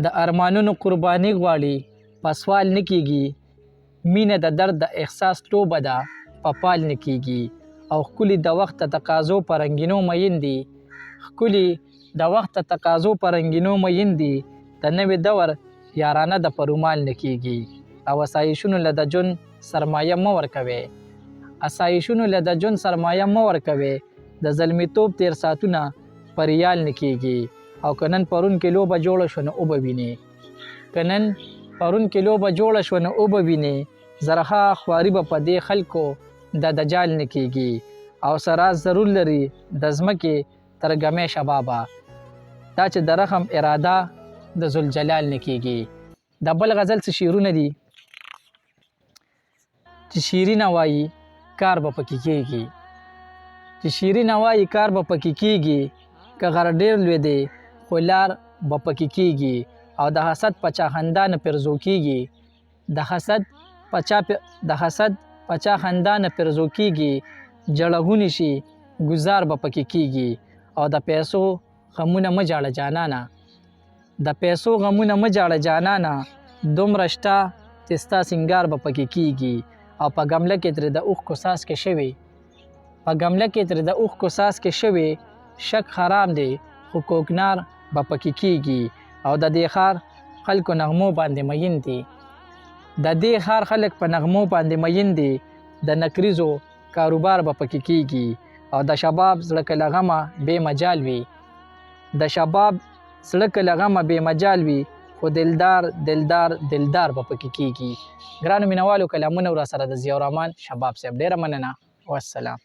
د ارمانونو قرباني غواړي په سوال نه کیږي. مینه د درد د احساس لوبه ده په پال نه کیږي. او ښکلي د وخت د تقاضو په رنګینو میندې ښکلي د وخت د تقاضو په رنګینو میندې د نوې دور یارانه د پرومال نه کیږي. او اسایشونو له د جون سرمایه مه ورکوي اسایشونو له د جون سرمایه مه ورکوي. د زلمیتوب تیر ساعتونه په ریال نه کیږي. او که نن پرون کې لوبه جوړه شوه نو اوبه وینې که نن پرون کې لوبه جوړه شوه نو اوبه وینې. زرخه خواري به په دې خلکو د دجال نه کیږي. او سره ضرور لري د ځمکې تر ګمې شبابه دا چې د رحم اراده د ذوالجلال نه کیږي. د بل غزل څه شعرونه دي چې شیرینه وایي کار به پکې کیږي. چې شیرینه وایي کار به پکې کیږي. که غر ډیر لوی دی خو لار به پکې کیږي. او د حسد په چا خندا نه پرزو کیږي. د حسد په چا خندا نه پرزو کیږي. جړغونی شي گزار به پکې کیږي. او د پیسو غمونه مه جاړه جانانه د پیسو غمونه مه جاړه جانانه. دومره شته چې ستا سینګار به پکې کیږي. او په ګمله کې ترې د اوښکو څاڅکې شوي شک حرام دی خو کوکنار به پکې کیږي. او د دې ښار خلکو نغمو باندې مین دي په نغمو باندې مین دي. د نکریزو کاروبار به پکې کیږي. او د شباب زړه که له غمه بې مجال وي خو دلدار به پکې کیږي. ګرانو مینوالو کلامونه ورسره د ضیاء الرحمن شباب صاحب ډیره مننه. والسلام.